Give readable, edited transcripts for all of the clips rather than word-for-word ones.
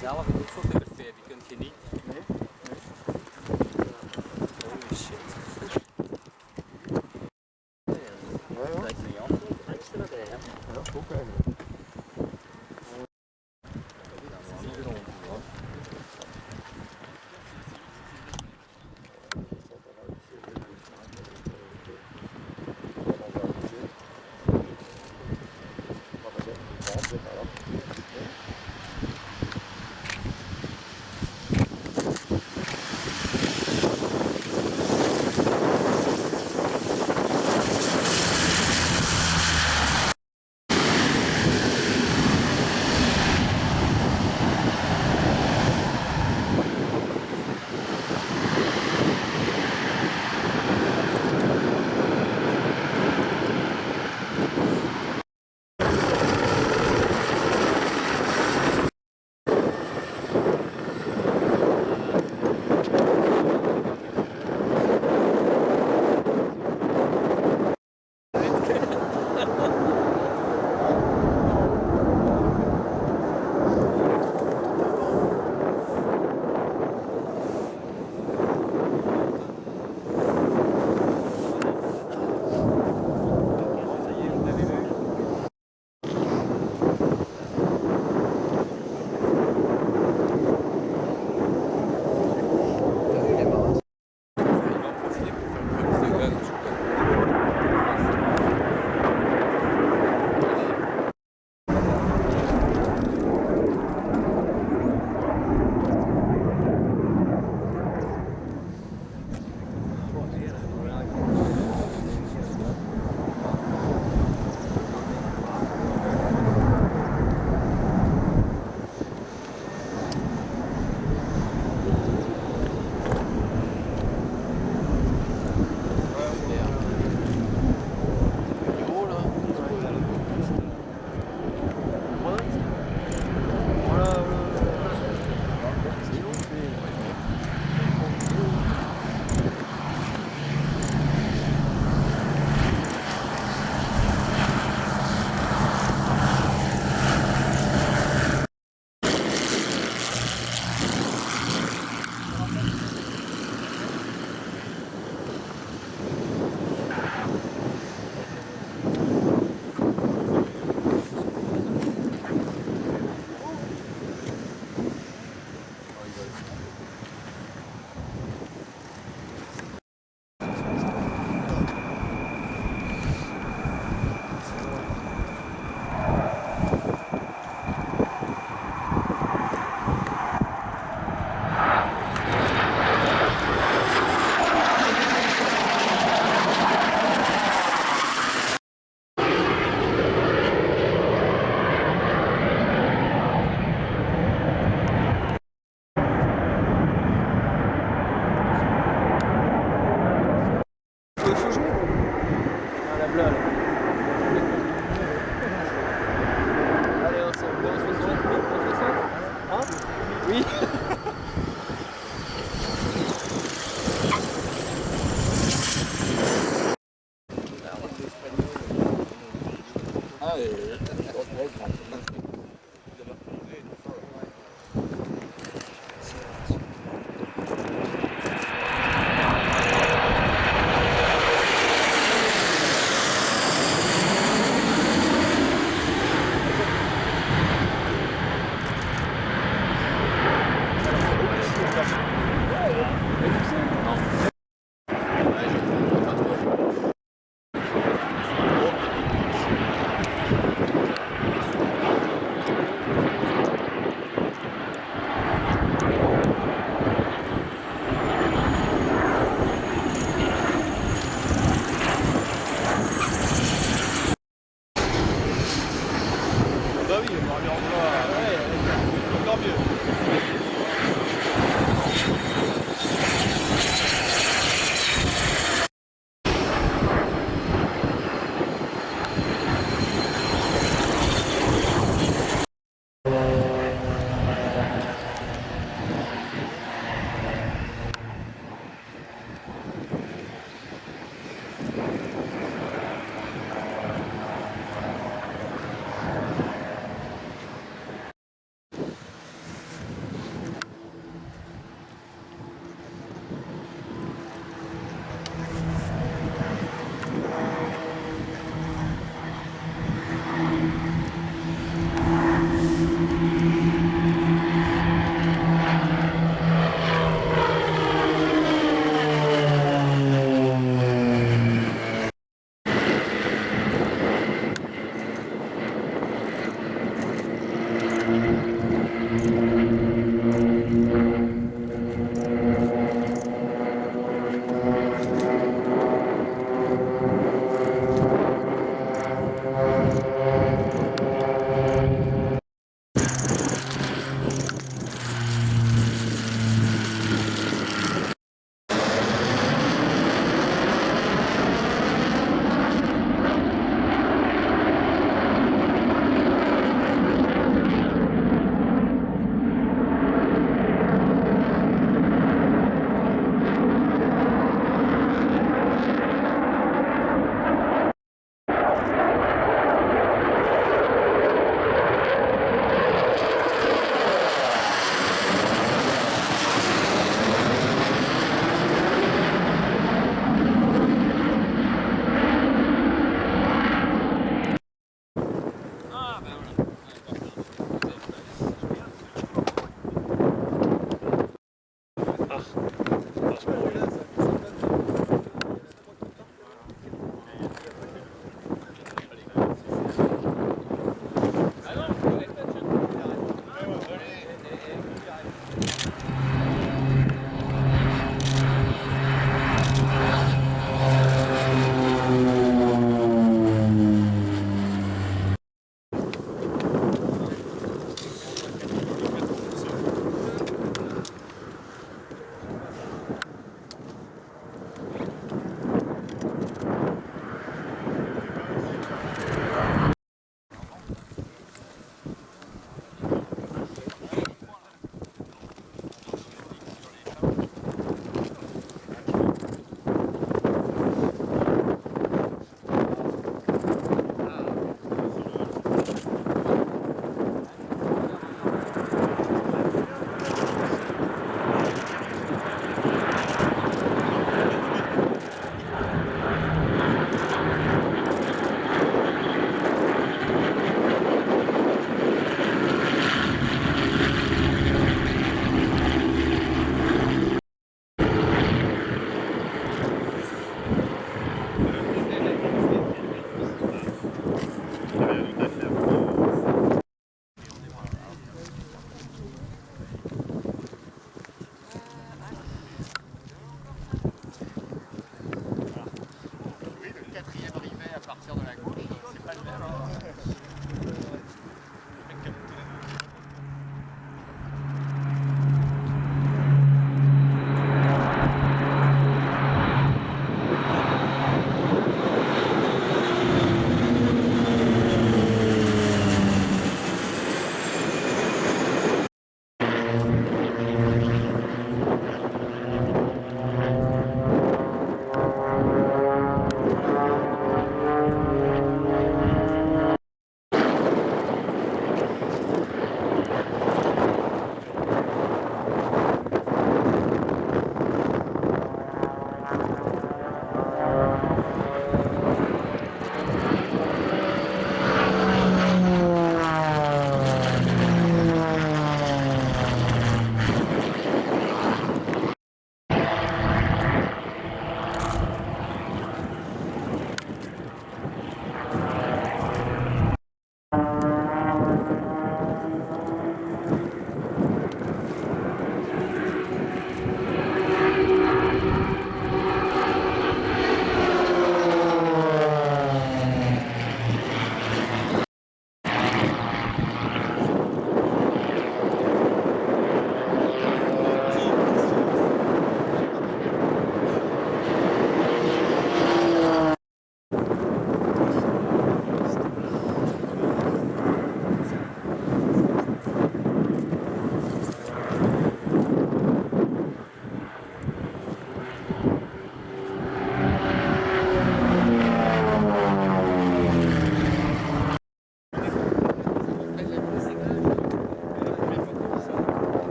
zelf ook fotograferen, die kunt je niet. Nee? Holy shit. Ja, ja. Dat is niet anders. Extra bij hem. Ja, ook eigenlijk.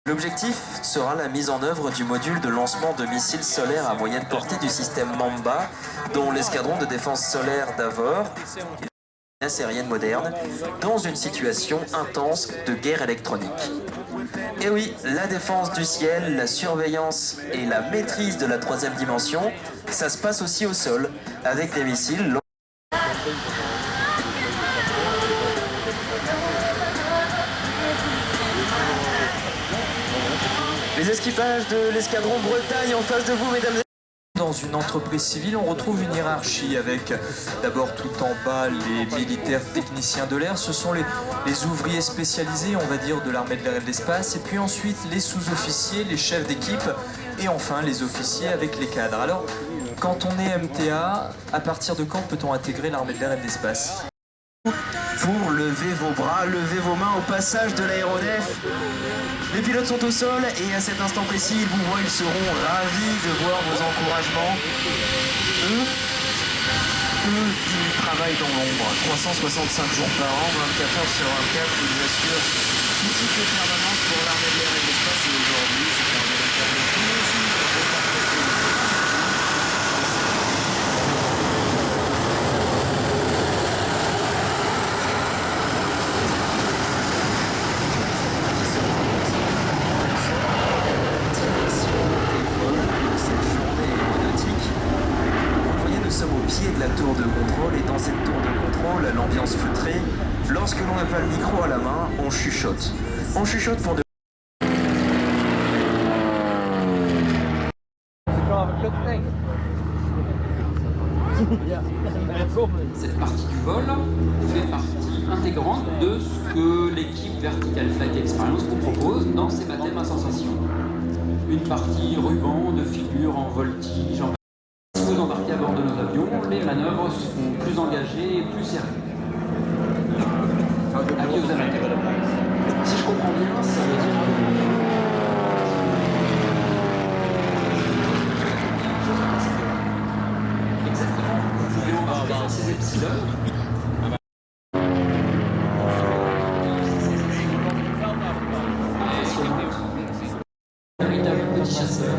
L'objectif sera la mise en œuvre du module de lancement de missiles solaires à moyenne portée du système Mamba, dont l'escadron de défense solaire d'Avor, une aérienne moderne, dans une situation intense de guerre électronique. Et oui, la défense du ciel, la surveillance et la maîtrise de la troisième dimension, ça se passe aussi au sol, avec des missiles. Les esquivages de l'escadron Bretagne en face de vous, mesdames et Dans une entreprise civile, on retrouve une hiérarchie avec d'abord tout en bas les militaires techniciens de l'air, ce sont les ouvriers spécialisés, on va dire, de l'armée de l'air et de l'espace, et puis ensuite les sous-officiers, les chefs d'équipe, et enfin les officiers avec les cadres. Alors, quand on est MTA, à partir de quand peut-on intégrer l'armée de l'air et de l'espace ? pour lever vos bras, lever vos mains au passage de l'aéronef. Les pilotes sont au sol et à cet instant précis, ils vous voient, ils seront ravis de voir vos encouragements. Eux, ils travaillent dans l'ombre, 365 jours par an, 24 heures sur 24, ils assurent tout type de permanence pour l'armée de l'air et de l'espace. Et aujourd'hui, c'est un véritable plaisir de partager. De la tour de contrôle, et dans cette tour de contrôle, l'ambiance feutrée, lorsque l'on n'a pas le micro à la main, on chuchote. On chuchote pour de... Cette partie du vol fait partie intégrante de ce que l'équipe Vertical Flight Experience vous propose dans ses baptêmes à sensation. Une partie ruban de figures en voltige, si vous embarquez à bord de nos avions, les manœuvres seront plus engagées et plus sérieuses. Avis aux amateurs. Si je comprends bien, ça veut dire que... Exactement. Vous pouvez embarquer dans ces epsilons. Véritable petit chasseur.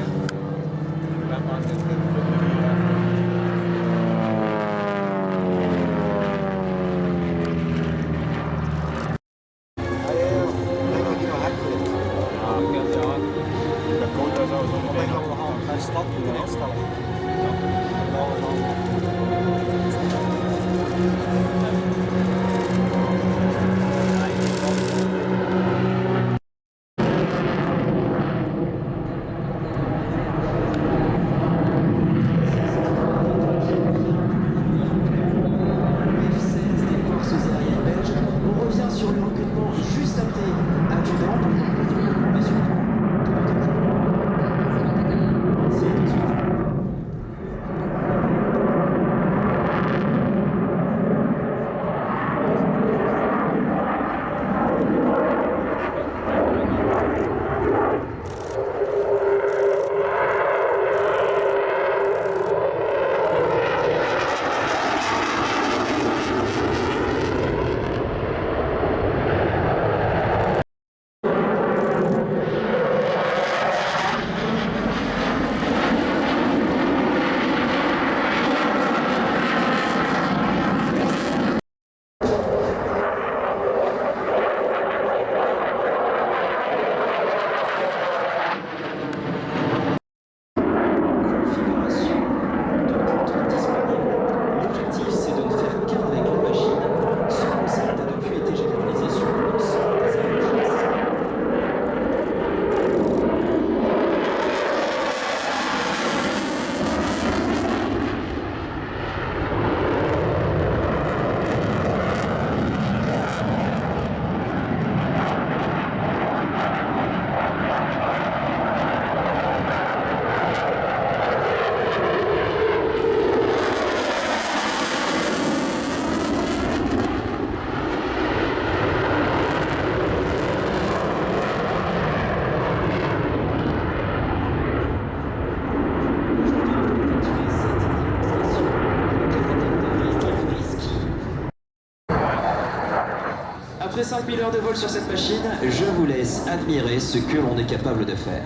Après 5000 heures de vol sur cette machine, je vous laisse admirer ce que l'on est capable de faire.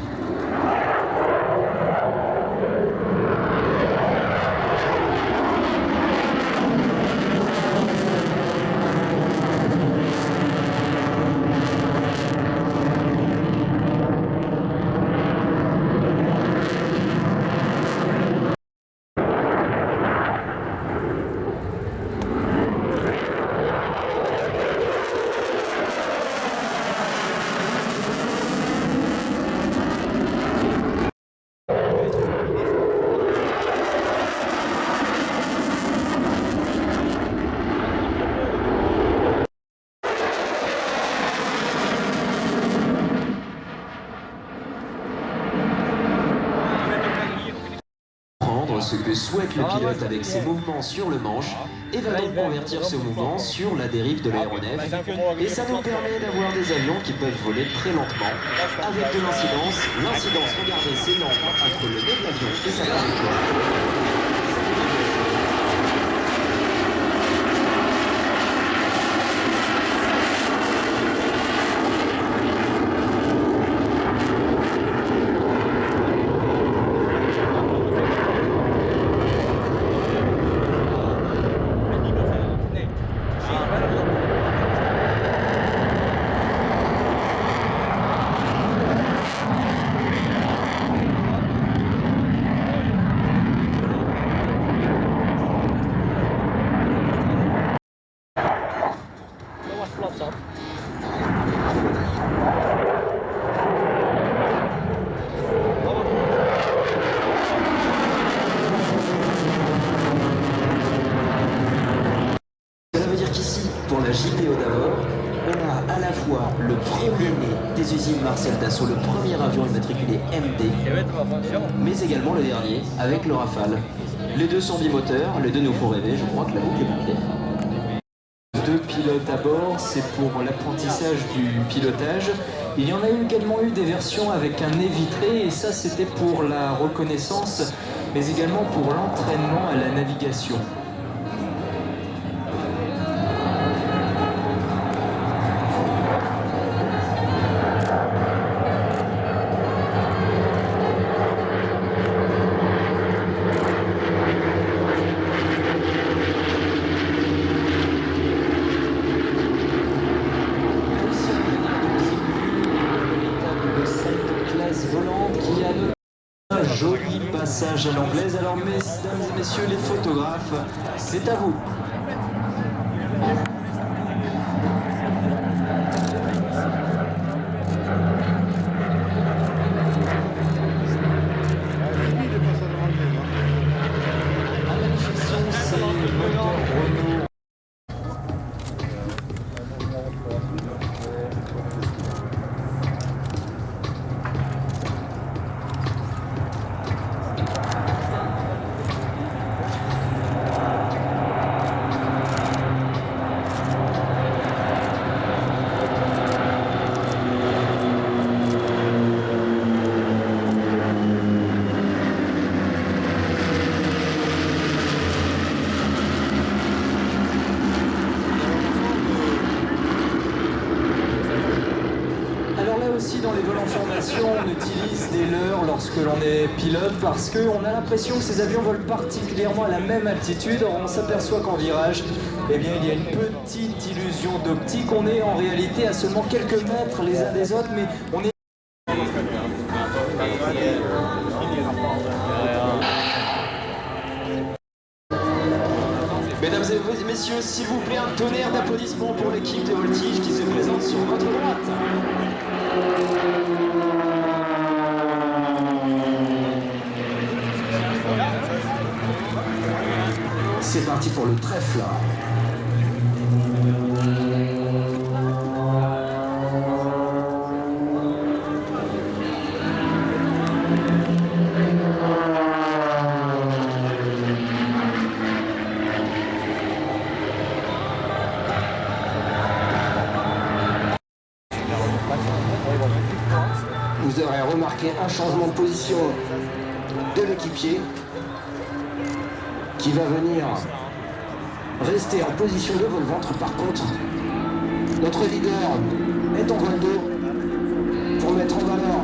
Ce que souhaite le pilote avec ses mouvements sur le manche et va donc convertir ce mouvement sur la dérive de l'aéronef, et ça nous permet d'avoir des avions qui peuvent voler très lentement avec de l'incidence. L'incidence, regardez, c'est l'angle entre le nez de l'avion et sa trajectoire. Pour la JPO d'abord, on a à la fois le premier-né des usines Marcel Dassault, le premier avion immatriculé MD, mais également le dernier avec le Rafale. Les deux sont bimoteurs, les deux nous font rêver, je crois que la boucle est bouclée. Deux pilotes à bord, c'est pour l'apprentissage du pilotage. Il y en a également eu des versions avec un nez vitré, et ça c'était pour la reconnaissance, mais également pour l'entraînement à la navigation. Joli passage à l'anglaise. Alors mesdames et messieurs les photographes, c'est à vous. La magnifique son, c'est le moteur Renault. Aussi dans les vols en formation, on utilise des leurres lorsque l'on est pilote parce qu'on a l'impression que ces avions volent particulièrement à la même altitude. Or, on s'aperçoit qu'en virage, eh bien, il y a une petite illusion d'optique. On est en réalité à seulement quelques mètres les uns des autres, mais on est... Mesdames et messieurs, s'il vous plaît, un tonnerre d'applaudissements pour l'équipe de Voltige qui se présente sur votre droite. C'est parti pour le trèfle. Vous aurez remarqué un changement de position de l'équipier qui va venir rester en position de vol-ventre. Par contre, Notre leader est en vol d'eau pour mettre en valeur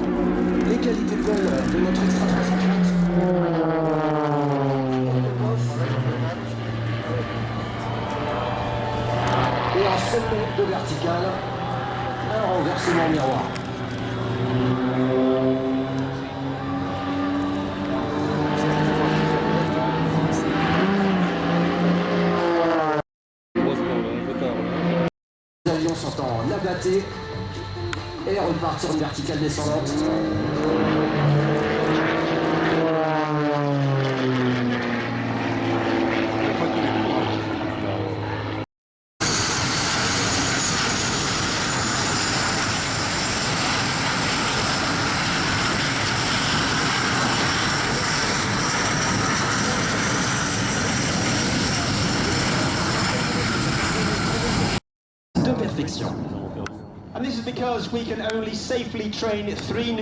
les qualités de vol de notre Extra 330. Et en 7 mètres de vertical, un renversement miroir. Les avions sont en abatté et repartent sur une verticale descendante. De perfection. And this is because we can only safely train 3 new...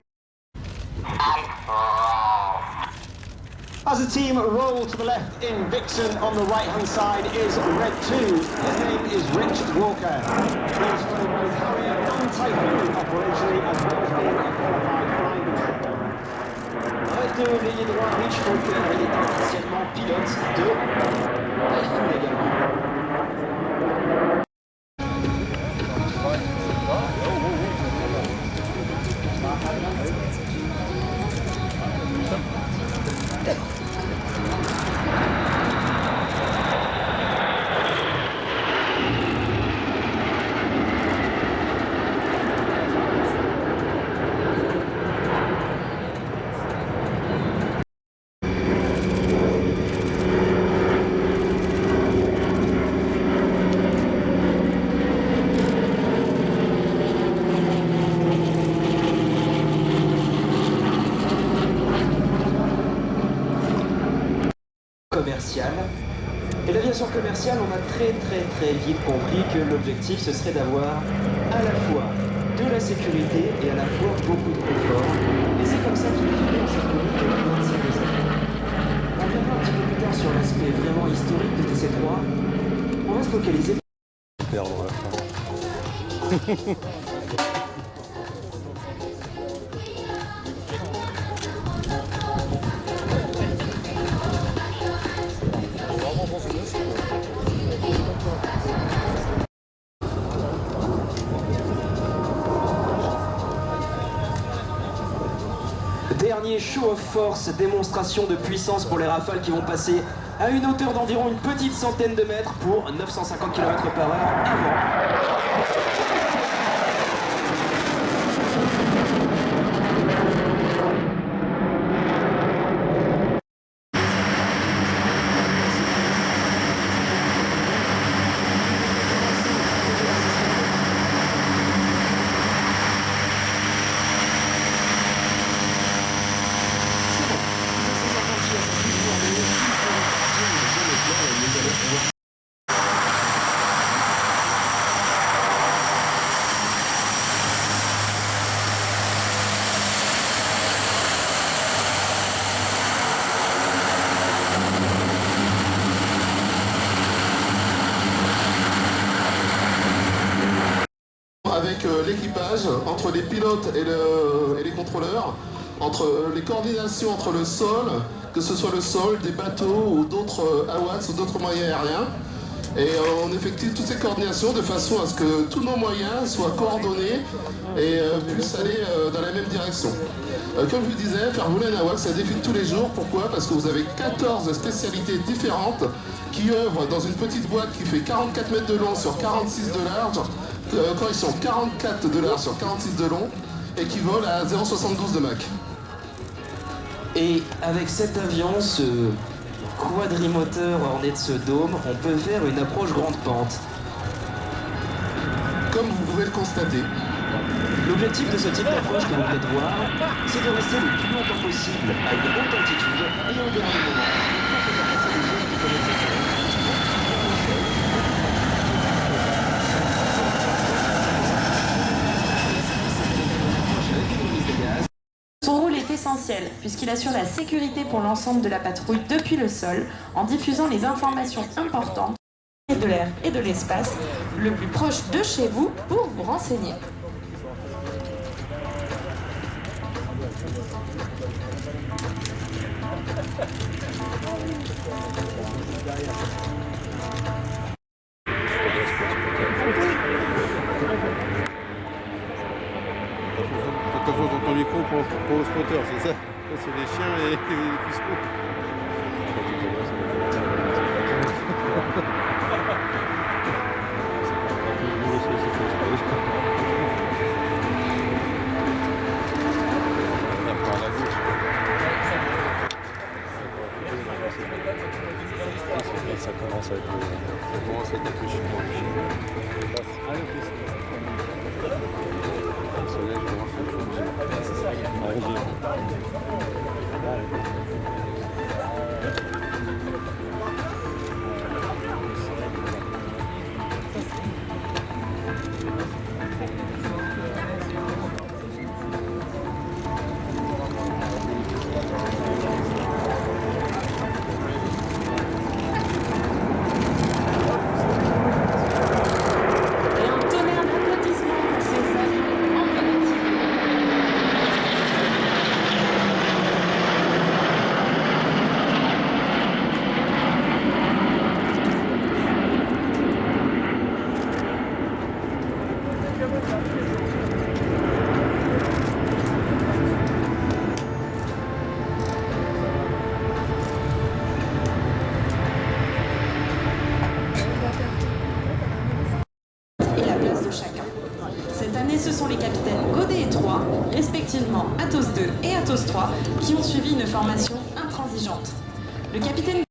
As a team roll to the left in Vixen, on the right hand side is Red 2. His name is Rich Walker. He is followed both Harrier and Typhoon operationally, as well as being a qualified flying instructor. Red 2, veillez droit, Rich Walker, il est officiellement pilote de Typhoon également. Commercial. Et l'aviation commerciale, on a très vite compris que l'objectif ce serait d'avoir à la fois de la sécurité et à la fois beaucoup de confort. Et c'est comme ça qu'il est en circuit de la TC2. On reviendra un petit peu plus tard sur l'aspect vraiment historique de TC3. On va se focaliser. Perdre la fin. Dernier show of force, démonstration de puissance pour les Rafales qui vont passer à une hauteur d'environ une petite centaine de mètres pour 950 km/h avant. Avec l'équipage, entre les pilotes et les contrôleurs, entre les coordinations entre le sol, que ce soit le sol, des bateaux ou d'autres AWACS ou d'autres moyens aériens. Et on effectue toutes ces coordinations de façon à ce que tous nos moyens soient coordonnés et puissent aller dans la même direction. Comme je vous disais, faire voler un AWACS, c'est un défi de tous les jours. Pourquoi? Parce que vous avez 14 spécialités différentes qui œuvrent dans une petite boîte qui fait 44 mètres de long sur 46 de large, correction, 44 de large sur 46 de long, et qui vole à 0,72 de Mach. Et avec cet avion, ce quadrimoteur orné de ce dôme, on peut faire une approche grande pente. Comme vous pouvez le constater. L'objectif de ce type d'approche que vous venez de voir, c'est de rester le plus longtemps possible à une haute altitude et au dernier moment, il faut faire passer les zones qui connaissent le terrain. Son rôle est essentiel puisqu'il assure la sécurité pour l'ensemble de la patrouille depuis le sol en diffusant les informations importantes de l'air et de l'espace le plus proche de chez vous pour vous renseigner. Attention dans ton micro pour le spotter, c'est ça? C'est les chiens et les fiscaux. Ça commence à être un peu chiant. Le soleil, je commence à être Ce sont les capitaines Godet et Troyes, respectivement Athos 2 et Athos 3, qui ont suivi une formation intransigeante. Le capitaine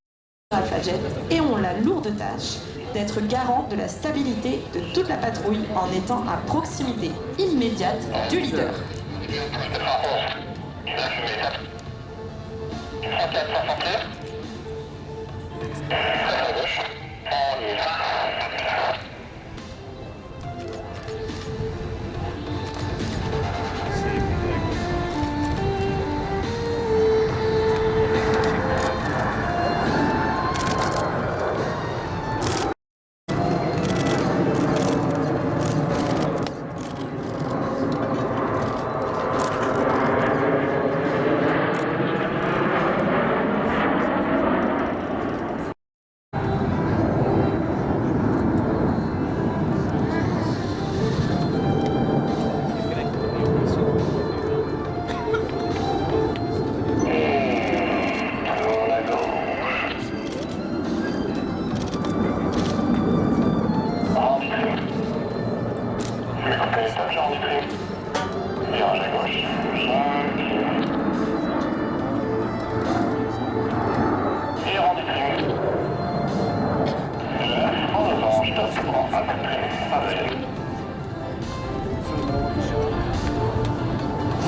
Alpha-Jet et ont la lourde tâche d'être garant de la stabilité de toute la patrouille en étant à proximité immédiate du leader.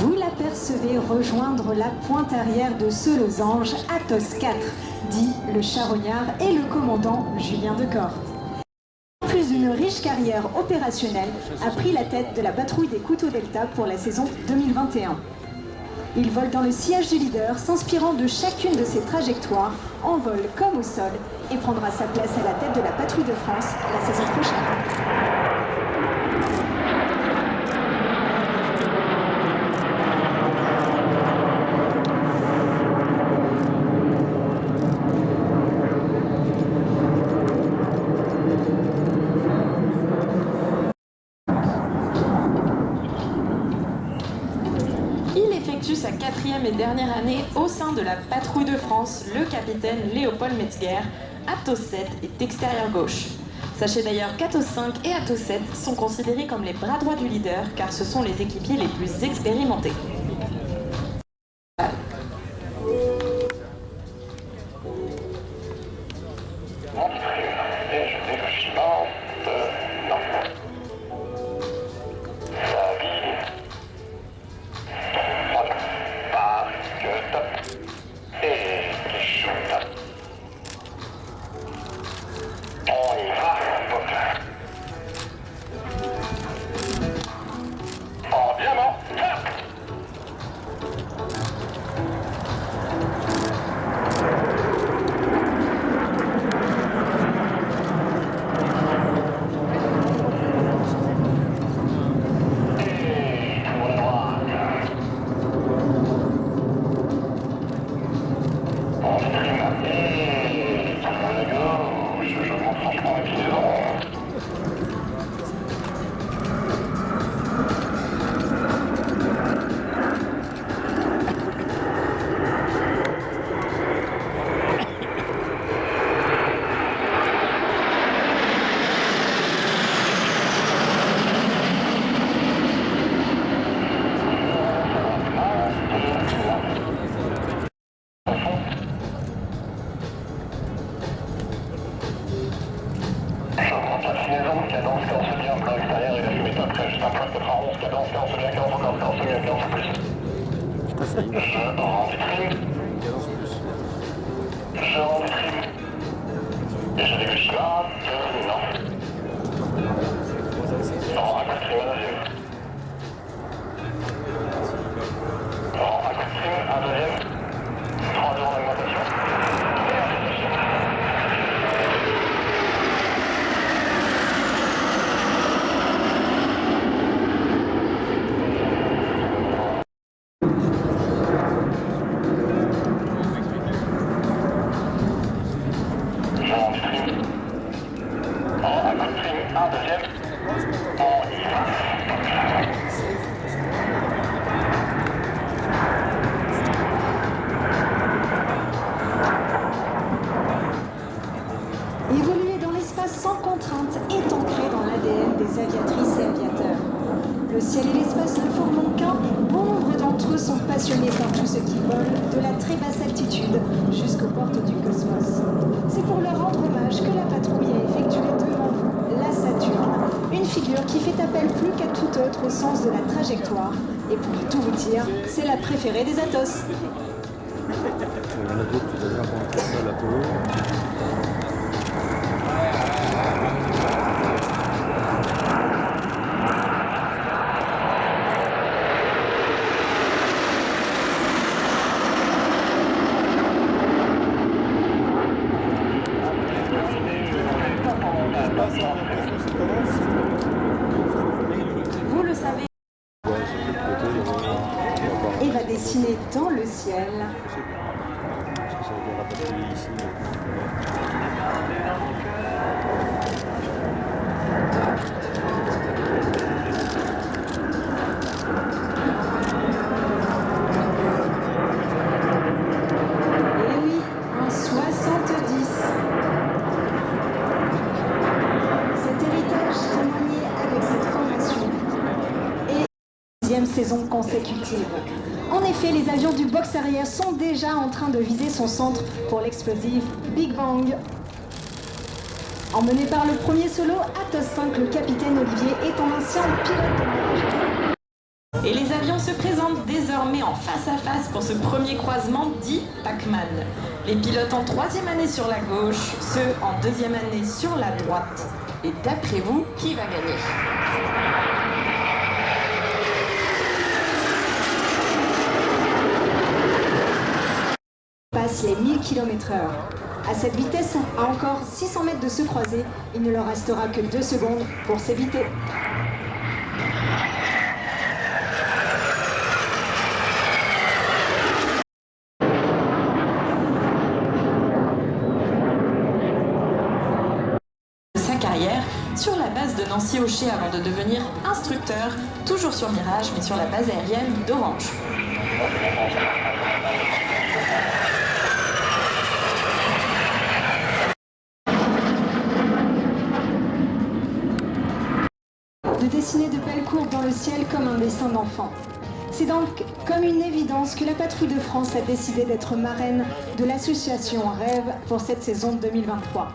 Vous l'apercevez rejoindre la pointe arrière de ce losange Athos 4, dit le charognard et le commandant Julien Decorte. En plus d'une riche carrière opérationnelle, a pris la tête de la patrouille des Couteaux Delta pour la saison 2021. Il vole dans le sillage du leader, s'inspirant de chacune de ses trajectoires, en vol comme au sol, et prendra sa place à la tête de la patrouille de France la saison prochaine. Sa quatrième et dernière année au sein de la patrouille de France, le capitaine Léopold Metzger, Athos 7 est extérieur gauche. Sachez d'ailleurs qu'Athos 5 et Athos 7 sont considérés comme les bras droits du leader car ce sont les équipiers les plus expérimentés. Évoluer dans l'espace sans contrainte est ancré dans l'ADN des aviatrices et aviateurs. Le ciel et l'espace ne forment qu'un. Bon nombre d'entre eux sont passionnés par tout ce qui vole, de la très basse altitude jusqu'aux portes du cosmos. C'est pour leur rendre hommage que la patrouille a effectué devant vous la Saturne, une figure qui fait appel plus qu'à tout autre au sens de la trajectoire. Et pour tout vous dire, c'est la préférée des Atos. Il y en a d'autres qui déjà rencontré l'Apollo. Vous le savez, et va dessiner dans le ciel saison consécutive. En effet, les avions du box arrière sont déjà en train de viser son centre pour l'explosif Big Bang. Emmené par le premier solo, Atos 5, le capitaine Olivier est un ancien pilote de Mirage. Et les avions se présentent désormais en face à face pour ce premier croisement dit Pac-Man. Les pilotes en 3e année sur la gauche, ceux en 2e année sur la droite. Et d'après vous, qui va gagner ? Passe les 1000 km/h. À cette vitesse, à encore 600 mètres de se croiser, il ne leur restera que 2 secondes pour s'éviter. Sa carrière sur la base de Nancy-Aucher avant de devenir instructeur, toujours sur Mirage mais sur la base aérienne d'Orange. De dessiner de belles courbes dans le ciel comme un dessin d'enfant. C'est donc comme une évidence que la Patrouille de France a décidé d'être marraine de l'association Rêve pour cette saison 2023.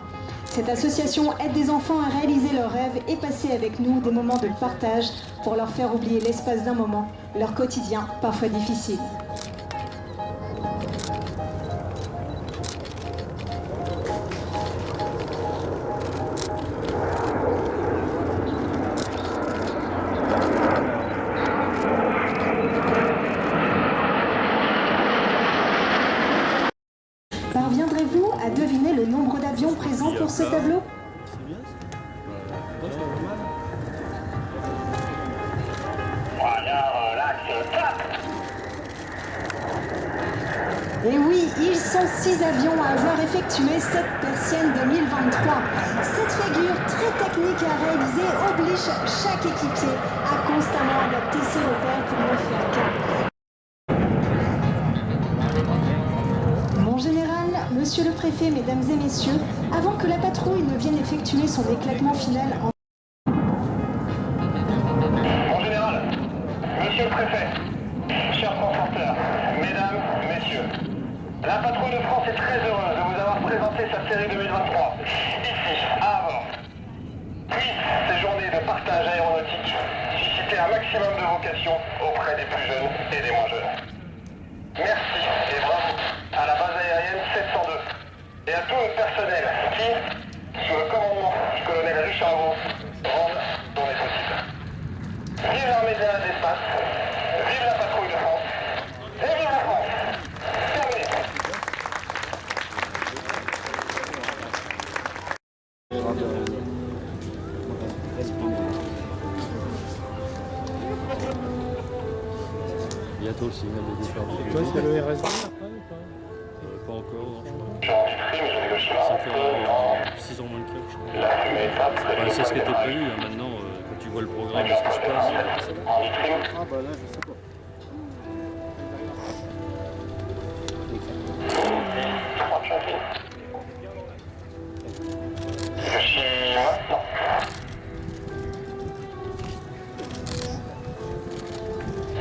Cette association aide des enfants à réaliser leurs rêves et passer avec nous des moments de partage pour leur faire oublier l'espace d'un moment, leur quotidien parfois difficile. Parviendrez-vous à deviner le nombre d'avions présents pour ce tableau ? Et oui, ils sont 6 avions à avoir effectué cette Persienne 2023. Cette figure très technique à réaliser oblige chaque équipier à constamment adapter ses repères pour ne faire qu'un. Mon général, monsieur le préfet, mesdames et messieurs, avant que la patrouille ne vienne effectuer son éclatement final en... Mon général, monsieur le préfet, chers transporteurs, mesdames, messieurs, la Patrouille de France est très heureuse de vous avoir présenté sa série 2023, ici, à Avord. Puis, ces journées de partage aéronautique suscitèrent un maximum de vocation auprès des plus jeunes et des moins jeunes. Merci et bravo à la base aérienne 702 et à tout le personnel qui, sous le commandement du colonel Richard Vaux, rendent tourner possible. Vive l'armée de l'espace, vive la patrouille de France et vive la France. Terminé. Bientôt le signal de départ. Toi, c'est le RSD Pas encore, non, je crois. J'en dis mais je négocie Ça un fait peu 6 ans moins le quart, je crois. la fumée tape. C'est ce qui était prévu. Hein. Maintenant, quand tu vois le programme et ce qui se passe, En vitrine. Ah bah là, je sais pas. Je suis maintenant.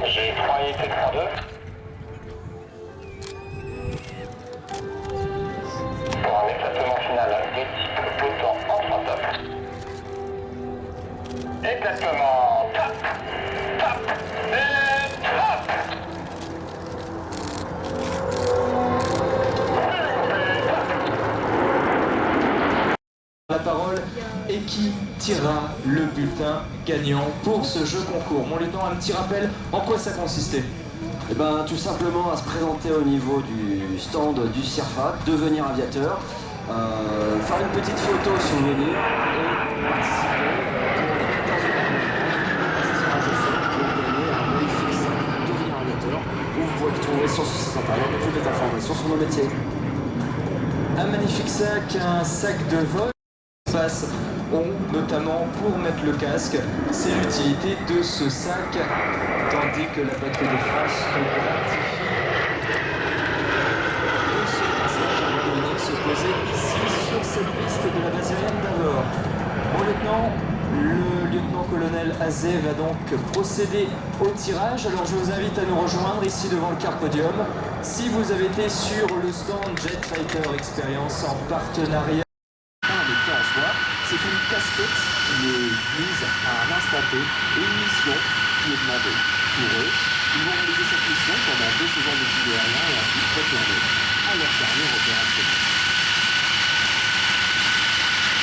J'ai 3 et 32. Pour un éclatement final de type autant en 3 tops. Éclatement, tap, tap, et tap. La parole et qui tirera le bulletin gagnant pour ce jeu concours. Mon lieutenant, un petit rappel, en quoi ça consistait? Eh ben, tout simplement à se présenter au niveau du stand du CIRFA, devenir aviateur, faire une petite photo souvenir et participer pour gagner un magnifique sac devenir aviateur où vous pouvez trouver sur ce site internet toutes les informations sur nos métiers. Un magnifique sac, un sac de vol. Passe ont notamment pour mettre le casque, c'est l'utilité de ce sac, tandis que la patrouille de France ratifie de ce passage va venir se poser ici sur cette piste de la base aérienne d'Avor. Mon lieutenant, le lieutenant-colonel Azé va donc procéder au tirage. Alors je vous invite à nous rejoindre ici devant le car podium. Si vous avez été sur le stand Jet Fighter Experience en partenariat. C'est une casquette qui est mise à un instant T et une mission qui est demandée. Pour eux, ils vont réaliser cette mission pendant 2 saisons de gilet aérien et ensuite retourner à leur carrière opérationnelle.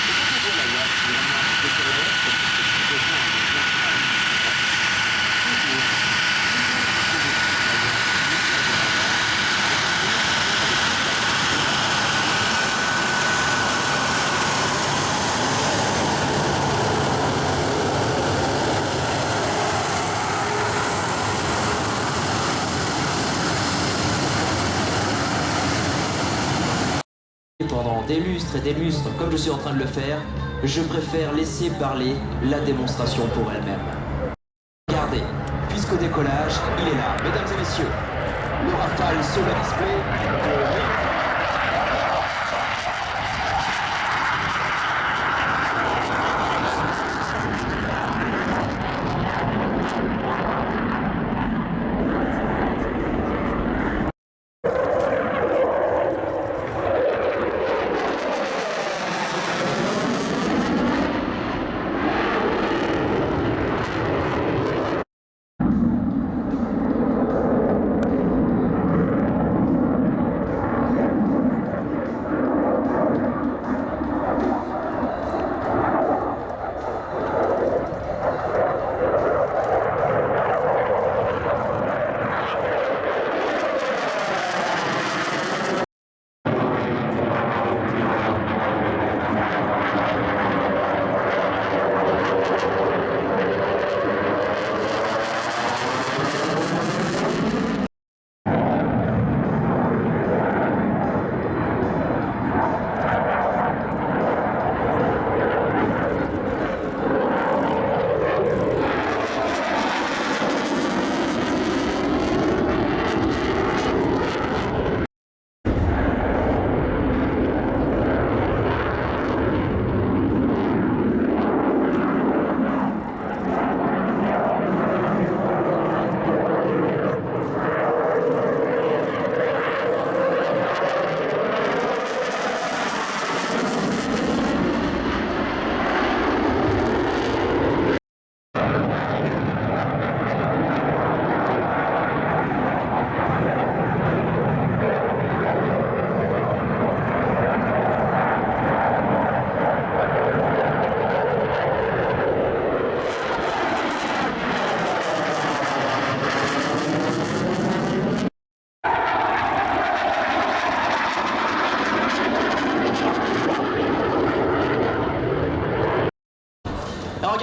Et quand on voit la yacht, c'est vraiment un petit peu sur l'air, parce que c'est déjà un avion pendant des lustres et des lustres, comme je suis en train de le faire, je préfère laisser parler la démonstration pour elle-même. Regardez, puisqu'au décollage, il est là, mesdames et messieurs. Le Rafale sur le display.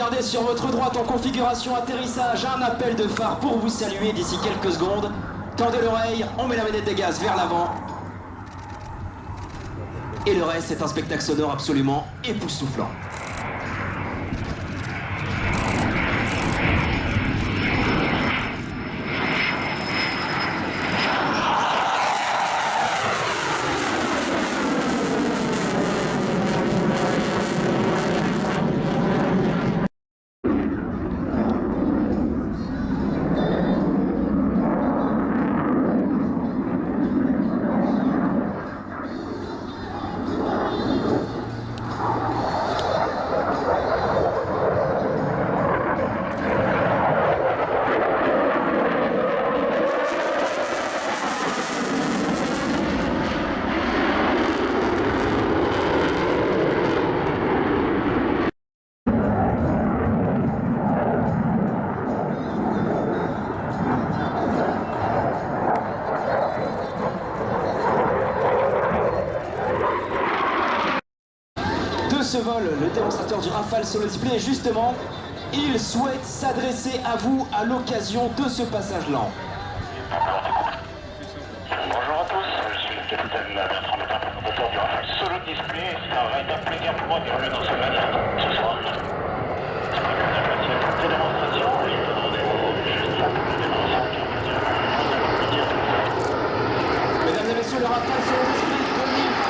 Regardez sur votre droite en configuration atterrissage, un appel de phare pour vous saluer d'ici quelques secondes. Tendez l'oreille, on met la manette de gaz vers l'avant. Et le reste, c'est un spectacle sonore absolument époustouflant. Ce vol, le démonstrateur du Rafale sur le display, justement, il souhaite s'adresser à vous à l'occasion de ce passage lent. Bonjour à tous, je suis le capitaine Bertrand Lepin, propriétaire du Rafale sur le display. C'est un véritable plaisir pour moi de revenir dans ce magnifique ce soir. Je vais vous apprécier toutes les démonstrations et je vous donne rendez-vous juste après la démonstration. Mesdames et messieurs, le Rafale sur le display 2023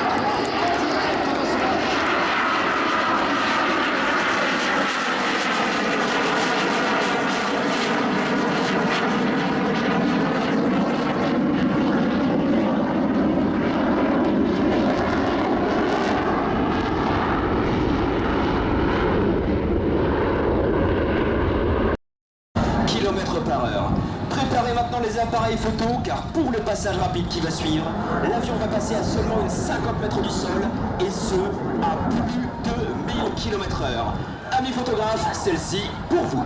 en direct de ce match. Km/h. Préparez maintenant les appareils photo car pour le passage rapide qui va suivre, l'avion va passer à seulement une 50 mètres du sol et ce à plus de 1000 km/h. Amis photographes, celle-ci pour vous.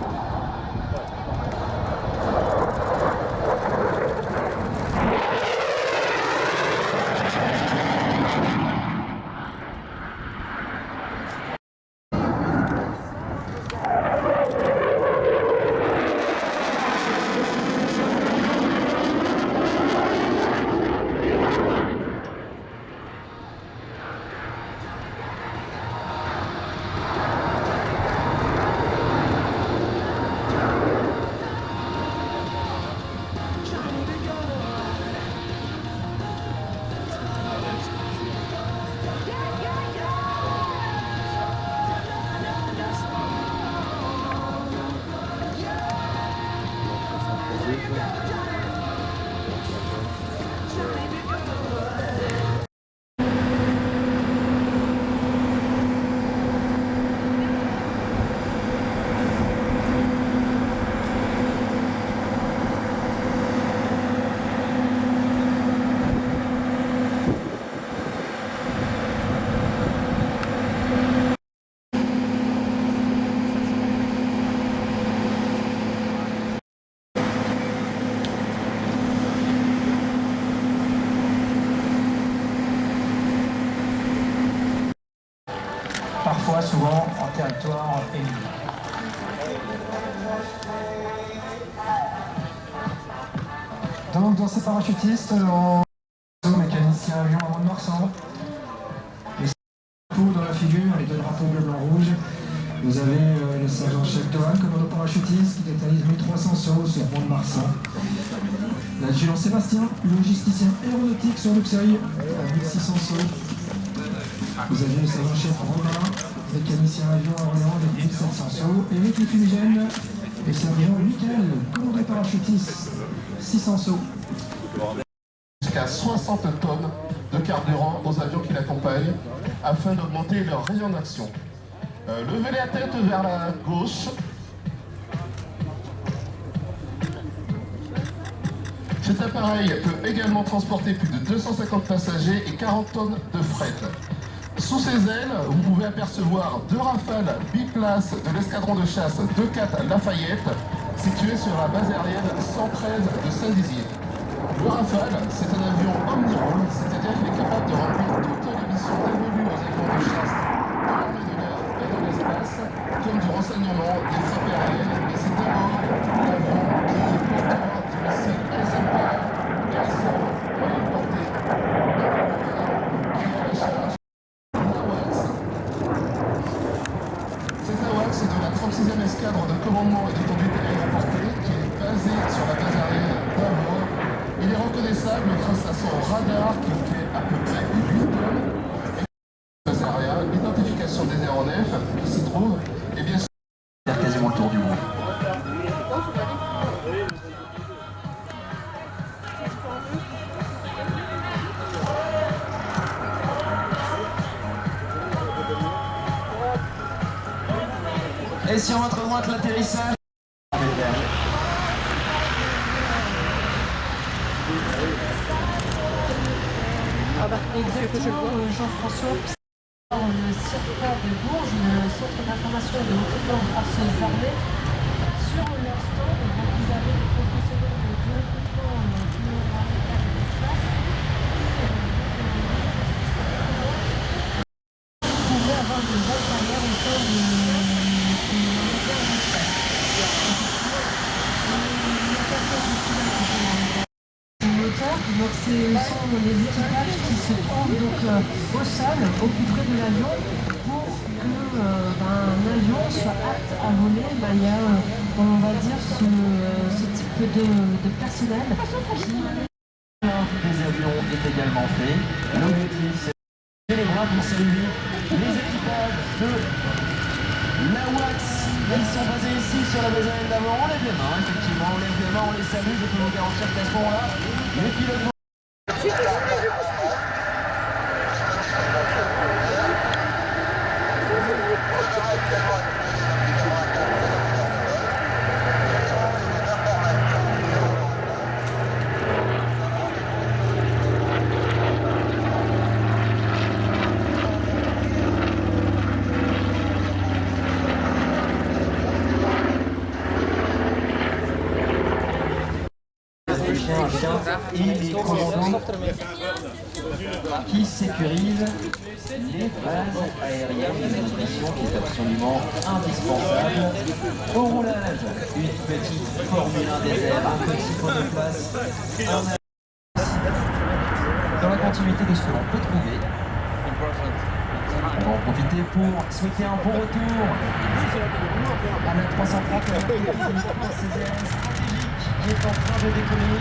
Parfois, souvent, en territoire ennemi. Donc, dans ces parachutistes, en mécanicien avion à Mont-de-Marsan, les drapeaux dans la figure, les deux drapeaux bleu, blanc, rouge. Vous avez le sergent-chef Dohan, commandant parachutiste, qui détaillise 1300 sauts sur Mont-de-Marsan. L'adjudant Sébastien, logisticien aéronautique sur Luxeuil, à 1600 sauts. Vous avez le sergent-chef Romain, mécanicien avion à Orléans avec 1700 sauts. Éric le fumigène, le sergent Michael, commandant parachutiste, 600 sauts. Jusqu'à 60 tonnes de carburant aux avions qui l'accompagnent afin d'augmenter leur rayon d'action. Levez la tête vers la gauche. Cet appareil peut également transporter plus de 250 passagers et 40 tonnes de fret. Sous ses ailes, vous pouvez apercevoir deux Rafales biplaces de l'escadron de chasse 2-4 Lafayette, situé sur la base aérienne 113 de Saint-Dizier. Le Rafale, c'est un avion omnirôle, c'est-à-dire qu'il est capable de remplir toutes les missions dévolues aux avions de chasse de l'armée de l'air et de l'espace. l'espace, comme du renseignement, des frappes aériennes, et c'est d'abord l'avion qui est porteur du missile ISMPR, Harrison, moyenne portée, qui a la charge d'AWACS. Cet AWACS est de la 36e escadre de commandement et de conduite aéroportée qui est basée sur la base aérienne d'Avor. Il est reconnaissable grâce à son radar qui fait à peu près 8 tonnes. L'identification des aéronefs qui s'y trouvent et bien sûr faire quasiment le tour du monde. Et si on va trop loin que l'atterrissage. Exactement, Jean-François. Le CIRPA de Bourges, le centre d'information de recrutement de forces armées, sur leur stand, donc vous avez des professionnels de recrutement qui ont arrêté l'espace. Vous pouvez avoir des bases arrière au sein de l'espace. Donc ce sont les équipages qui se trouvent donc au sol, au plus près de l'avion, pour que un avion soit apte à voler. Il y a, on va dire, ce type de personnel qui... Des avions est également fait. L'objectif, c'est les bras pour saluer les équipages de l'AWACS. Ils sont basés ici sur la base aérienne d'Avor. On lève les mains, effectivement, on lève les mains, on les salue. Je peux vous garantir qu'à ce moment-là, les pilotes vont... et les commandants qui sécurisent les bases aériennes de mission qui est absolument indispensable au roulage. Une petite Formule 1 désert, un petit monoplace, dans la continuité de ce que l'on peut trouver. On va en profiter pour souhaiter un bon retour à la 330 stratégique qui est en train de décoller.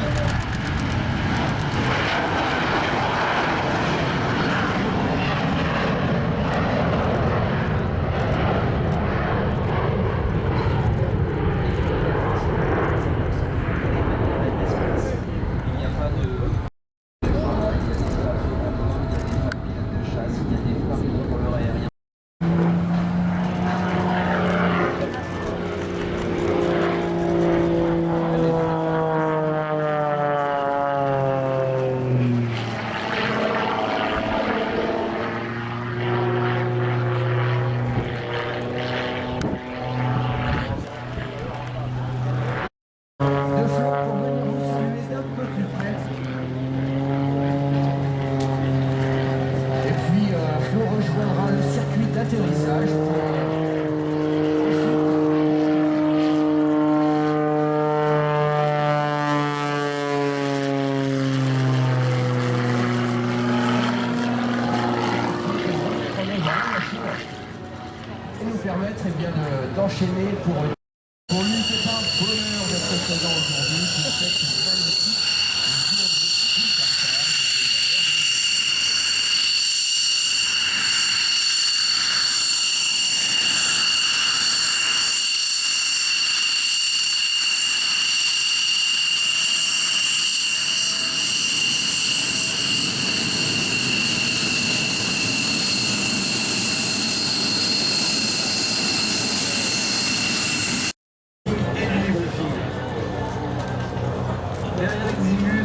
D'enchaîner pour lui. C'est un bonheur d'être présent aujourd'hui pour cette magnifique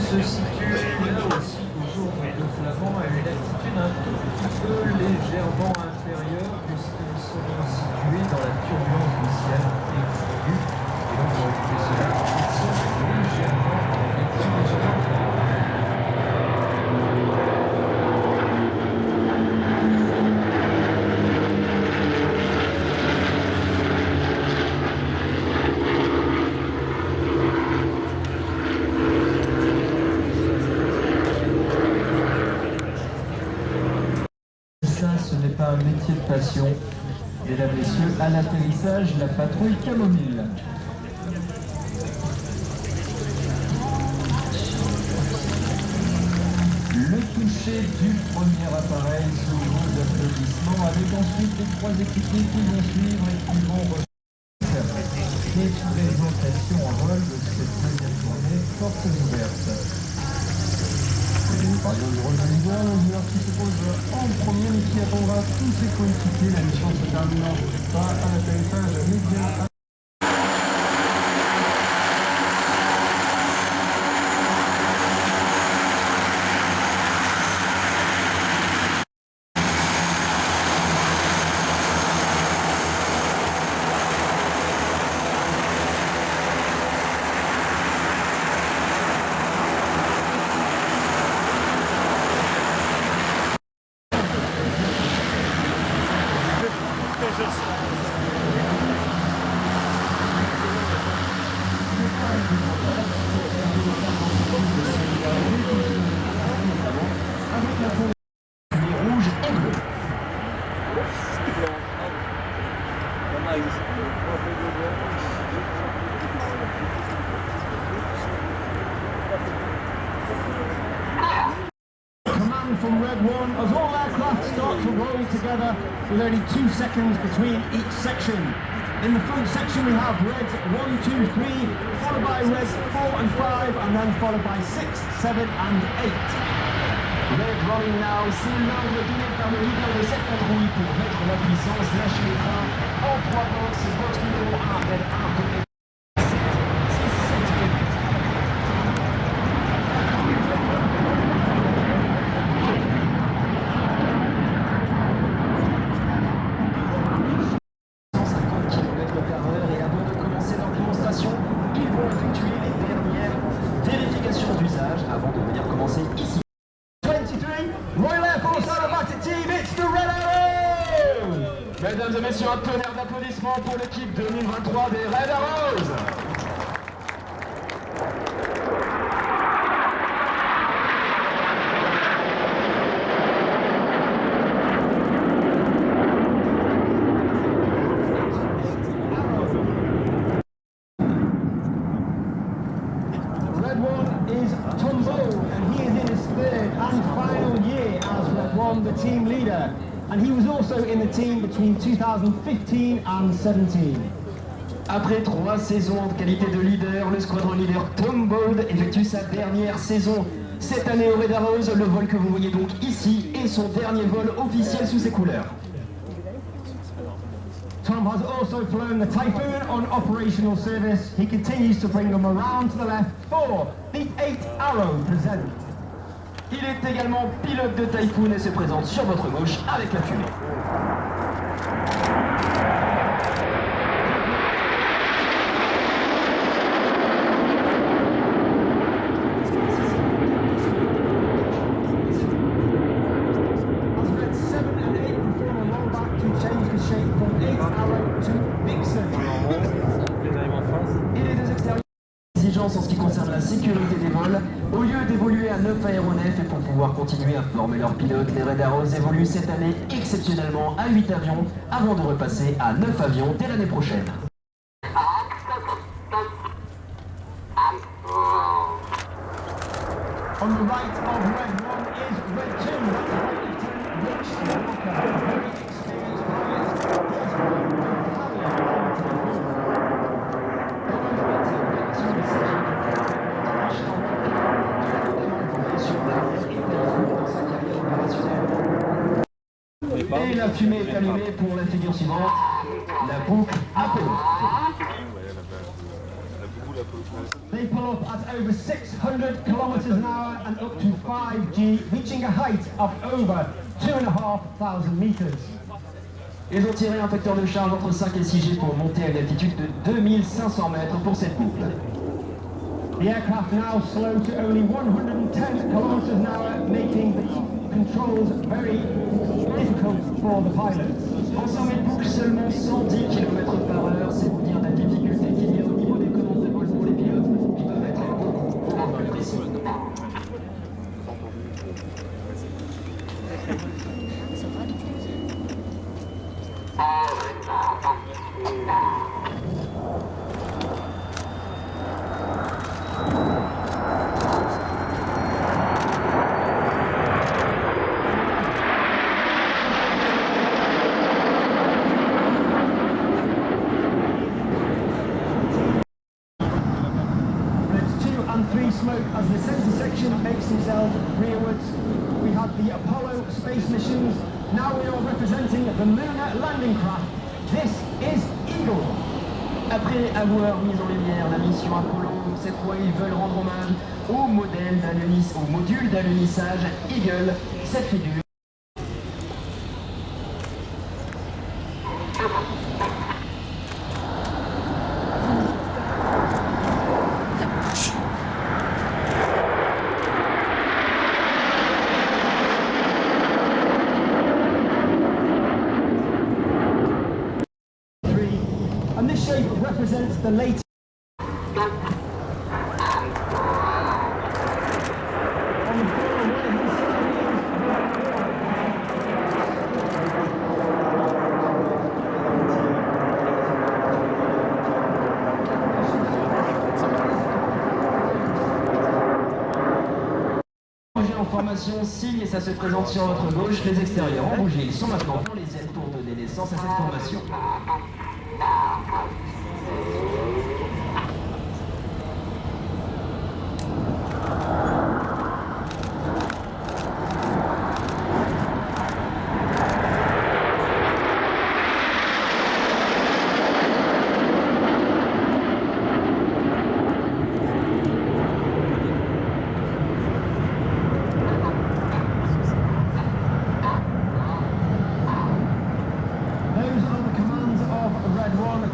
se situe là aussi autour de Flavand à une altitude un tout petit peu légèrement inférieure puisqu'ils seront situés dans la turbulence du ciel exiguë. Et donc pour éviter cela, ils sont légèrement pied de passion. Mesdames, messieurs, à l'atterrissage, la patrouille Camomille. Le toucher du premier appareil sous vos applaudissements, avec ensuite les trois équipiers qui vont suivre et qui vont refaire des présentations en vol de cette deuxième journée, portes ouvertes. Par exemple, du rôle de leader, le joueur qui se pose en premier mais qui attendra tous ses coéquipiers. La mission se terminant par un atterrissage médian. From Red 1 as all aircraft start to roll together with only 2 seconds between each section. In the front section we have Reds 1, 2, 3, followed by Reds 4 and 5, and then followed by 6, 7 and 8. Red running now, c'est l'ordre donné par le leader de cette patrouille pour mettre la puissance, lâcher les freins en 3 box, box numéro 1, Red 1, avant de venir commencer ici. 23, Royal Air Force Aerobatic Team, it's the Red Arrows! Mesdames et messieurs, un tonnerre d'applaudissements pour l'équipe 2023 des Red Arrows! The team leader, and he was also in the team between 2015 and 17. Après 3 saisons de qualité de leader, le squadron leader Tom Bode effectue sa dernière saison cette année au Red Arrows. Le vol que vous voyez donc ici est son dernier vol officiel sous ses couleurs. Tom has also flown the Typhoon on operational service. He continues to bring them around to the left for the 8th Arrow present. Il est également pilote de Typhoon et se présente sur votre gauche avec la fumée. As Red 7 and 8 perform a rollback to change the shape from 8th Arrow to Vixen. Et les deux extérieurs exigences en ce qui concerne la sécurité des vols. Au lieu d'évoluer à 9 aéronefs et pour pouvoir continuer à former leurs pilotes, les Red Arrows évoluent cette année exceptionnellement à 8 avions avant de repasser à 9 avions dès l'année prochaine. On the right of Red 1 is Red 2. That's Rich Walker, very experienced pilot. Et la fumée est allumée pour la figure suivante, la boucle Apollo. They pull up at over 600 kilometers an hour and up to 5G, reaching a height of over 2,500 meters. Ils ont tiré un facteur de charge entre 5 et 6G pour monter à une altitude de 2500 mètres pour cette boucle. The aircraft now slow to only 110 kilometers an hour, making the controls very difficult for the pilots. En sommet de boucle, seulement 110 km/h, c'est vous dire la difficulté qu'il y a au niveau des commandes de vol pour les pilotes, qui peuvent être beaucoup plus précis. smoke as the centre section makes themselves rearwards. We have the Apollo space missions. Now we are representing the lunar landing craft. This is Eagle. Après avoir mis en lumière la mission Apollo, cette fois ils veulent rendre hommage au module d'alunissage Eagle, cette figure. And this shape represents the latest. En formation signe et ça se présente sur votre gauche, les extérieurs en rouge. Ils sont maintenant pour les ailes pour donner naissance à cette formation.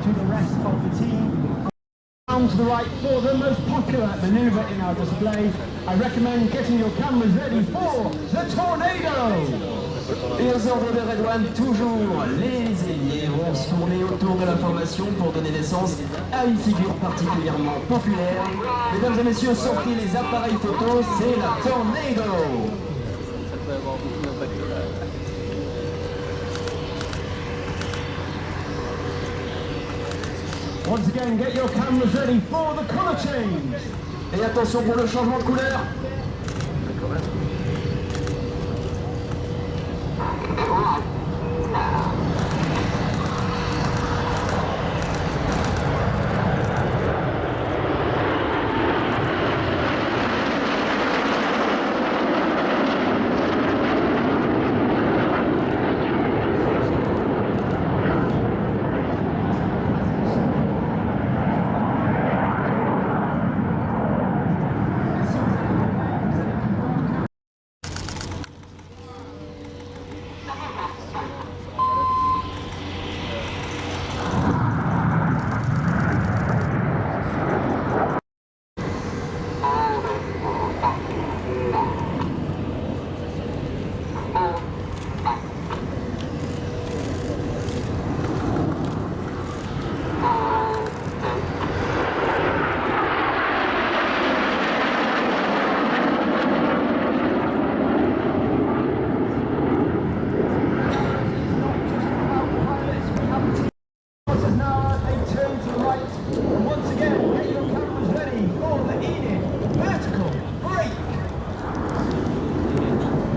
To the rest of the team. Down to the right for the most popular maneuver in our display. I recommend getting your cameras ready for the Tornado! Et aux ordres de Red One, toujours les ailiers vont se tourner autour de la formation pour donner naissance à une figure particulièrement populaire. Mesdames et messieurs, sortez les appareils photos, c'est la Tornado! Once again, get your cameras ready for the color change. Et attention pour le changement de couleur.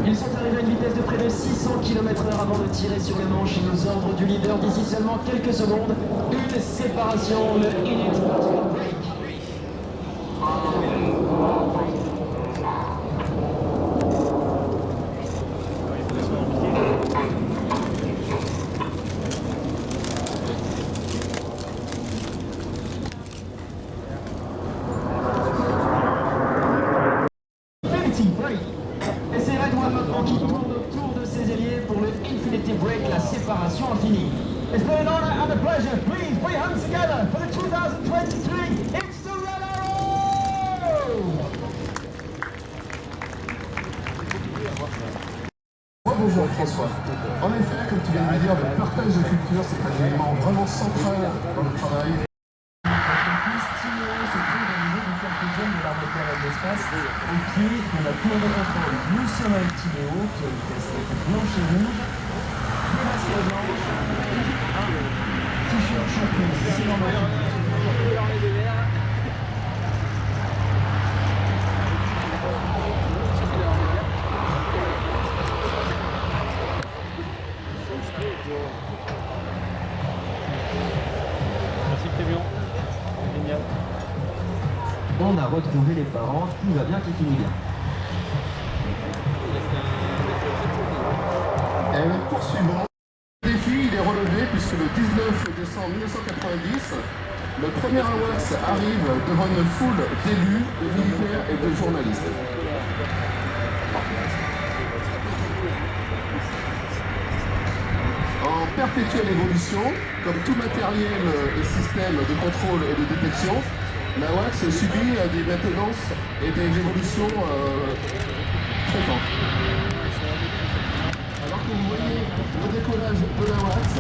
Ils sont arrivés à une vitesse de près de 600 km/h avant de tirer sur le manche et aux ordres du leader d'ici seulement quelques secondes. Une séparation, le Init Vertical Brake. Et c'est Red One maintenant qui tourne autour de ses ailiers pour le Infinity Break, la séparation infinie. It's been an honor and a pleasure. Please put your hands together for the 2023 It's the Red Arrow! Bonjour François. En effet, comme tu viens de le dire, le partage de culture, c'est un élément vraiment central dans le travail. De l'armée de l'espace, au pied de la tour de contrôle. Nous sommes à Timéo, qui a une casquette blanche et rouge, deux masques blanches, un t-shirt champion, c'est normal. Merci Clément. Génial. on a retrouvé les parents, tout va bien, qui finit bien. Et poursuivons. Le défi, il est relevé puisque le 19 décembre 1990, le premier AWACS arrive devant une foule d'élus, de militaires et de journalistes. En perpétuelle évolution, comme tout matériel et système de contrôle et de détection, l'AWACS subit des maintenances et des évolutions fréquentes. Alors que vous voyez le décollage de l'AWACS,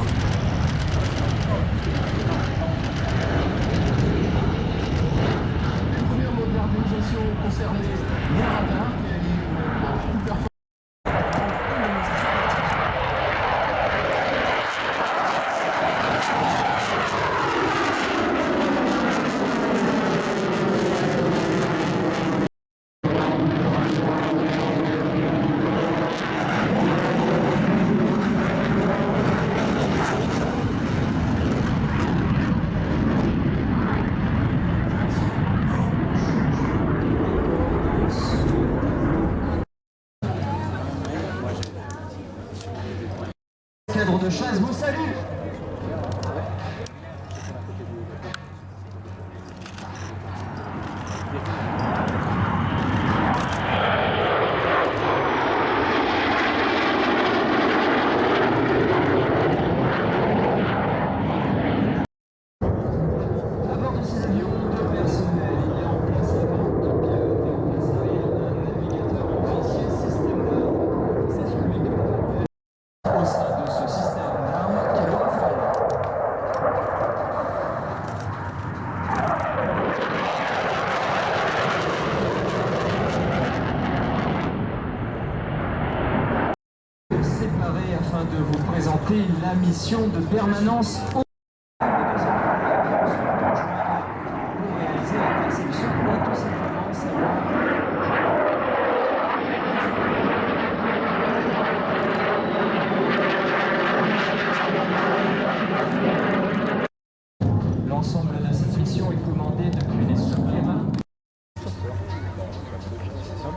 les premières modernisations concernaient le radar qui a dit plus performant. Cadre de chasse vous salue. À bord de ces avions, deux personnels, il y a en place un pilote et en place arrière un navigateur officier système d'armes. C'est celui que l'on appelle au sein de ce système d'armes qui est le rafale. Séparés afin de vous présenter la mission de permanence au pour réaliser la perception et tout simplement savoir l'ensemble de cette mission est commandé depuis les souterrains.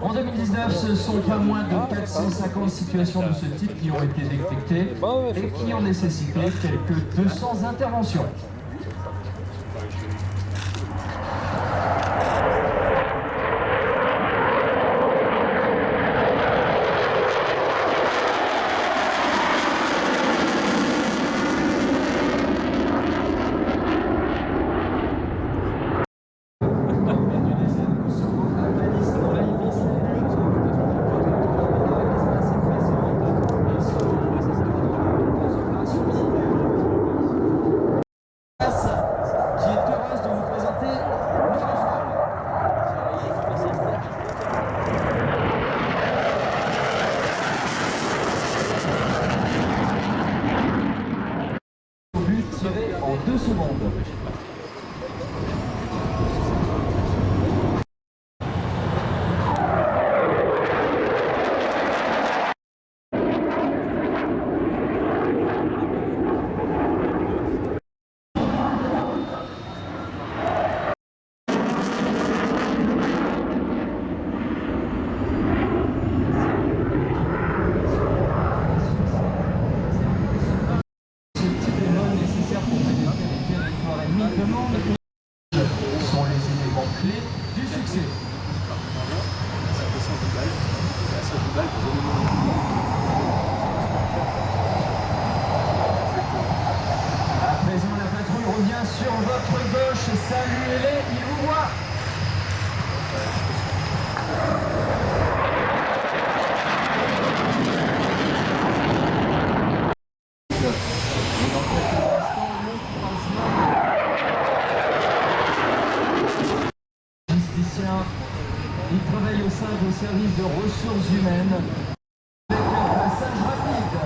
En 2019, ce ne sont pas moins de 450 situations de ce type qui ont été détectées et qui ont nécessité quelques 200 interventions. Tiré en 2 secondes. Sont les éléments clés du succès. À présent, la patrouille revient sur votre gauche. Saluez-les, ils vous voient. Il travaille au sein du service de ressources humaines avec un passage rapide.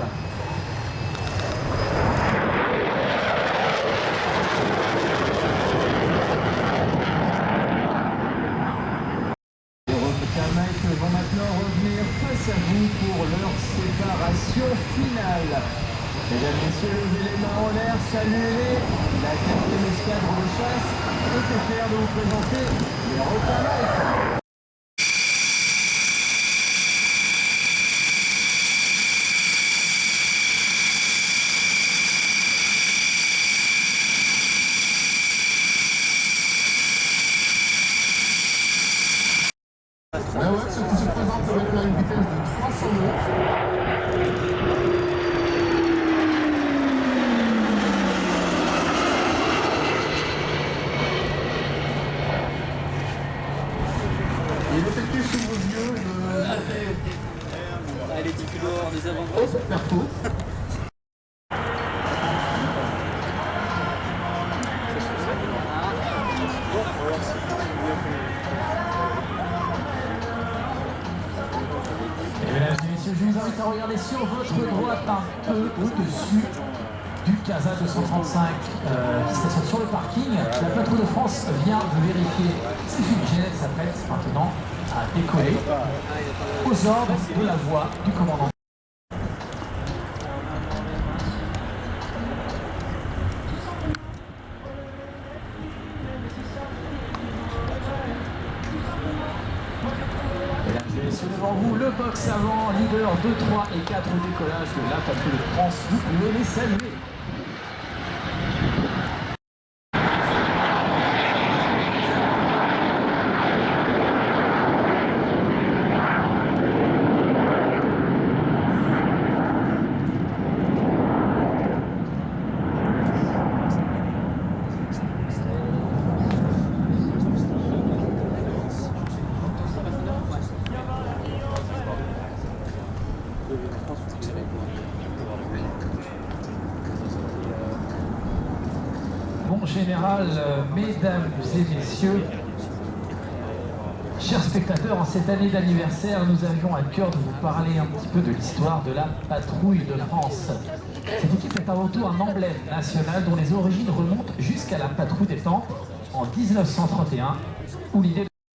Les Mike vont maintenant revenir face à vous pour leur séparation finale. Mesdames, messieurs, levez les mains en l'air, saluez-les. La 4e escadre de chasse était fière de vous présenter les requins. Ouais, ceux qui se présentent avec une vitesse de 300 nœuds. Il effectue sous vos yeux les 10 kg hors des avant-bras. Perto. Mesdames et messieurs, je vous invite à regarder sur votre droite un peu au-dessus du CASA 235 qui stationne sur le parking. La patrouille de France vient de vérifier ses fumigènes. Elle s'apprête maintenant à décoller aux ordres de la voix du commandant. Mesdames et messieurs, devant vous, le box avant, leader 2, 3 et 4 au décollage de la patrouille de France. Vous pouvez les saluer. Bon général, mesdames et messieurs, chers spectateurs, en cette année d'anniversaire, nous avions à cœur de vous parler un petit peu de l'histoire de la patrouille de France. Cette équipe est avant tout un emblème national dont les origines remontent jusqu'à la patrouille des Temps en 1931, où l'idée